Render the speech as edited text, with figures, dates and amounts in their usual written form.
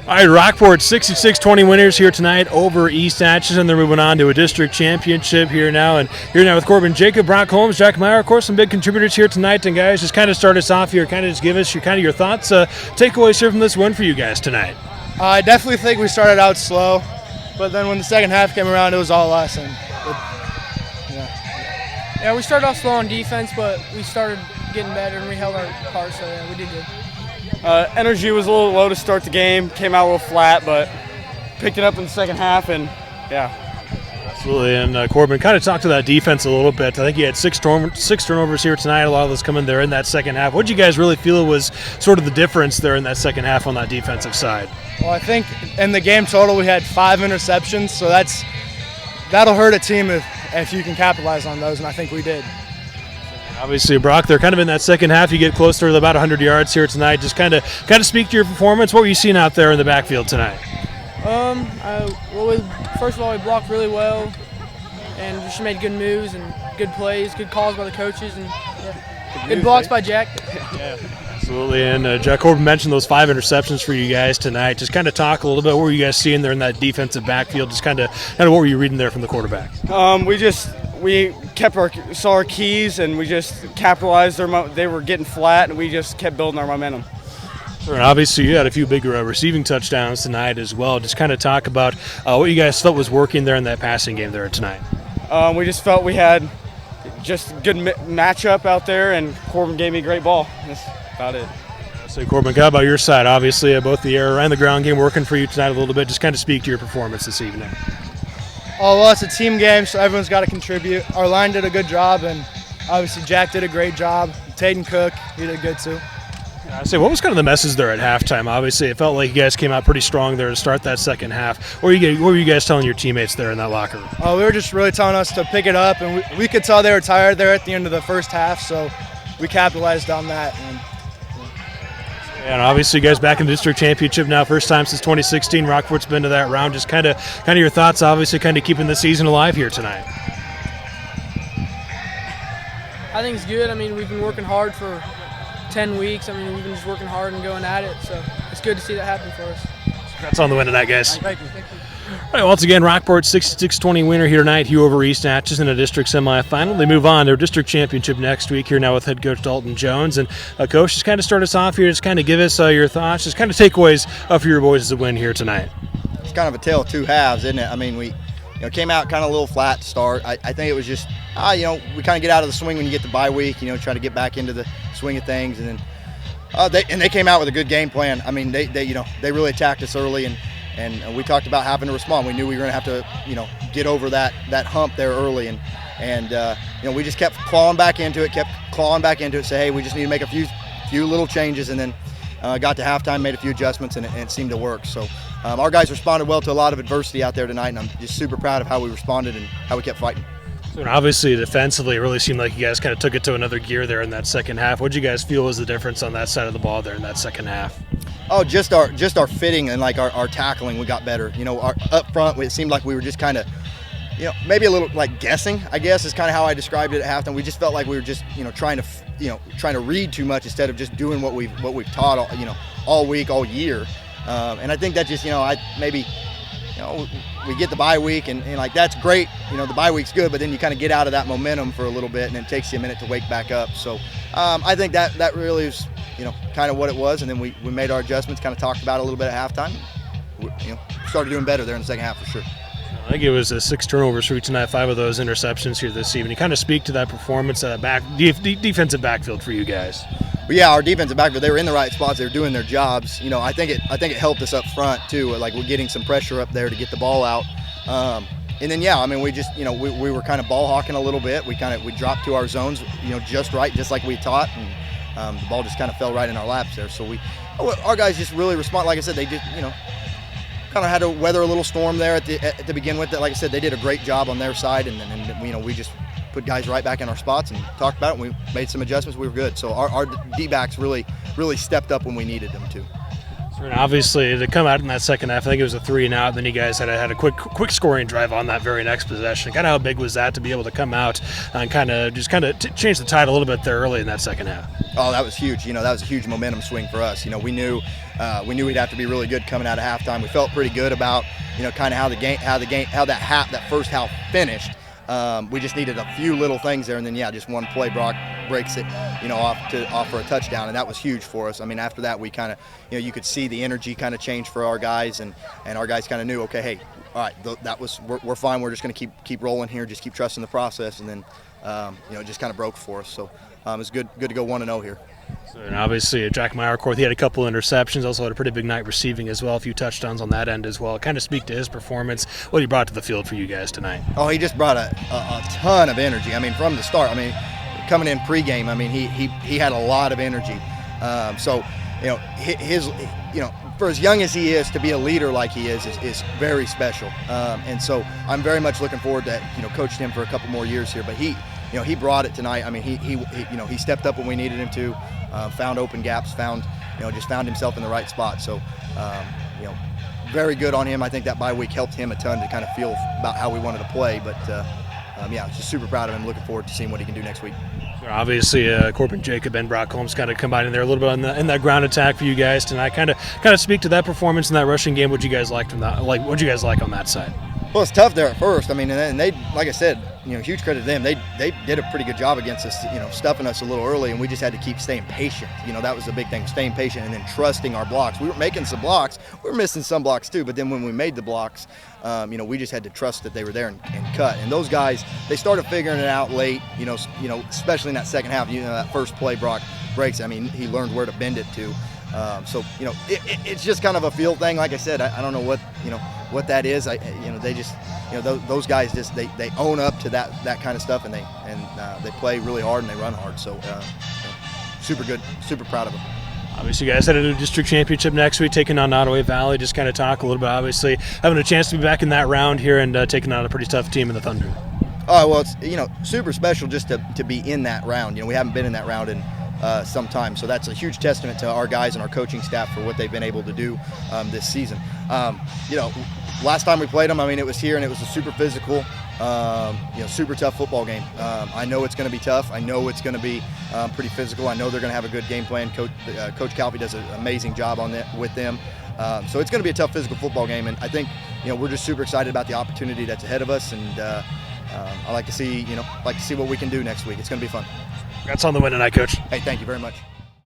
All right, Rockport 66-20 winners here tonight over East Atchison. They're moving on to a district championship here now. And here now with Corbin Jacob, Brock Holmes, Jack Meyer, of course, some big contributors here tonight. And guys, just kind of start us off here, kind of just give us your thoughts, takeaways here from this win for you guys tonight. I definitely think we started out slow, but then when the second half came around, it was all us. Yeah, we started off slow on defense, but we started getting better and we held our part, so yeah, we did good. Energy was a little low to start the game, came out a little flat, but picked it up in the second half, and yeah. Absolutely, and Corbin, kind of talk to that defense a little bit. I think you had six turnovers here tonight, a lot of those coming there in that second half. What did you guys really feel was sort of the difference there in that second half on that defensive side? Well, I think in the game total we had 5 interceptions, so that'll hurt a team if you can capitalize on those, and I think we did. Obviously, Brock, they're kind of in that second half. You get closer to about 100 yards here tonight. Just kind of speak to your performance. What were you seeing out there in the backfield tonight? First of all, we blocked really well and just made good moves and good plays, good calls by the coaches, and good blocks by Jack. Yeah, absolutely. And Jack Corbin mentioned those 5 interceptions for you guys tonight. Just kind of talk a little bit. What were you guys seeing there in that defensive backfield? Just kind of what were you reading there from the quarterback? We saw our keys, and we just capitalized. They were getting flat, and we just kept building our momentum. Sure, and obviously you had a few big receiving touchdowns tonight as well. Just kind of talk about what you guys felt was working there in that passing game there tonight. We just felt we had just a good matchup out there, and Corbin gave me a great ball. That's about it. So Corbin, how about your side? Obviously, both the air and the ground game working for you tonight a little bit. Just kind of speak to your performance this evening. Oh, well, it's a team game, so everyone's got to contribute. Our line did a good job, and obviously Jack did a great job. Taden Cook, he did good too. What was kind of the message there at halftime? Obviously, it felt like you guys came out pretty strong there to start that second half. What were you guys telling your teammates there in that locker room? We were just really telling us to pick it up, and we could tell they were tired there at the end of the first half, so we capitalized on that. And obviously, you guys back in the district championship now, first time since 2016. Rockport's been to that round. Just kind of your thoughts, obviously, kind of keeping the season alive here tonight. I think it's good. I mean, we've been working hard for 10 weeks. I mean, we've been just working hard and going at it, so it's good to see that happen for us. Congrats on the win tonight, guys. Thank you. All right, once again, Rockport 66-20 winner here tonight, Hugh over East Atchison in a district semifinal. They move on to their district championship next week here now with head coach Dalton Jones. And Coach, just kind of start us off here, just kind of give us your thoughts, just kind of takeaways for your boys as a win here tonight. It's kind of a tale of two halves, isn't it? I mean, we came out kind of a little flat to start. I think it was just, we kind of get out of the swing when you get the bye week, try to get back into the swing of things. And then they came out with a good game plan. I mean, they really attacked us early, and we talked about having to respond. We knew we were going to have to, get over that hump there early, and we just kept clawing back into it, say, hey, we just need to make a few little changes, and then got to halftime, made a few adjustments, and it seemed to work. So our guys responded well to a lot of adversity out there tonight, and I'm just super proud of how we responded and how we kept fighting. And obviously, defensively, it really seemed like you guys kind of took it to another gear there in that second half. What did you guys feel was the difference on that side of the ball there in that second half? Oh, just our fitting and like our tackling, we got better. Our up front, it seemed like we were just kind of, maybe a little like guessing, I guess is kind of how I described it at halftime. We just felt like we were just, trying to read too much instead of just doing what we've taught, all week, all year. And I think that just, we get the bye week and like that's great. The bye week's good, but then you kind of get out of that momentum for a little bit, and it takes you a minute to wake back up. So I think that really is, kind of what it was. And then we made our adjustments, kind of talked about it a little bit at halftime. Started doing better there in the second half for sure. I think it was 6 turnovers for you tonight, 5 of those interceptions here this evening. You kind of speak to that performance at defensive backfield for you guys. But yeah, our defensive backfield, they were in the right spots. They were doing their jobs. I think it helped us up front too. Like we're getting some pressure up there to get the ball out. And then we just we were kind of ball hawking a little bit. We dropped to our zones, just right, just like we taught, and the ball just kind of fell right in our laps there. So our guys just really respond. Like I said, they just kind of had to weather a little storm there at the begin with. Like I said, they did a great job on their side, and we just put guys right back in our spots and talked about it. And we made some adjustments. We were good. So our D-backs really stepped up when we needed them to. And obviously, to come out in that second half, I think it was a 3-and-out. And then you guys had a quick scoring drive on that very next possession. Kind of how big was that to be able to come out and kind of change the tide a little bit there early in that second half? Oh, that was huge. That was a huge momentum swing for us. We knew we'd have to be really good coming out of halftime. We felt pretty good about kind of how that first half finished. We just needed a few little things there, and then just one play Brock breaks it off for a touchdown, and that was huge for us. I mean, after that we kind of you could see the energy kind of change for our guys, and our guys kind of knew, okay, hey, all right, we're fine. We're just going to keep rolling here, just keep trusting the process, and then it just kind of broke for us. So it's good to go 1-0 here. And obviously, Jack Meyercourt, he had a couple interceptions, also had a pretty big night receiving as well, a few touchdowns on that end as well. Kind of speak to his performance, what he brought to the field for you guys tonight. Oh, he just brought a ton of energy. I mean, from the start. I mean, coming in pregame, I mean, he had a lot of energy. So, his for as young as he is, to be a leader like he is very special. And so I'm very much looking forward to coaching him for a couple more years here. But he brought it tonight. I mean, he stepped up when we needed him to, found open gaps, found himself in the right spot. So, very good on him. I think that bye week helped him a ton to kind of feel about how we wanted to play. But just super proud of him. Looking forward to seeing what he can do next week. Obviously, Corbin Jacob and Brock Holmes kind of combining there a little bit in that ground attack for you guys tonight. Kind of speak to that performance in that rushing game. What you guys liked from that? Like, what you guys like on that side? Well, it's tough there at first. I mean, and they, like I said, huge credit to them. They did a pretty good job against us, stuffing us a little early, and we just had to keep staying patient. That was the big thing, staying patient and then trusting our blocks. We were making some blocks. We were missing some blocks too, but then when we made the blocks, we just had to trust that they were there and cut. And those guys, they started figuring it out late, especially in that second half. That first play Brock breaks, I mean, he learned where to bend it to. It's just kind of a feel thing. Like I said, I don't know what that is. They just, those guys just they own up to that kind of stuff, and they play really hard and they run hard. So super good, super proud of them. Obviously, you guys headed to the district championship next week, taking on Nottoway Valley. Just kind of talk a little bit. Obviously, having a chance to be back in that round here and taking on a pretty tough team in the Thunder. Oh well, it's super special just to be in that round. We haven't been in that round in some time, so that's a huge testament to our guys and our coaching staff for what they've been able to do this season. Last time we played them, I mean, it was here and it was a super physical, super tough football game. I know it's going to be tough. I know it's going to be pretty physical. I know they're going to have a good game plan. Coach Calpe does an amazing job on that with them. So it's going to be a tough physical football game, and I think we're just super excited about the opportunity that's ahead of us, and I like to see what we can do next week. It's going to be fun. Congrats on the win tonight, Coach. Hey, thank you very much.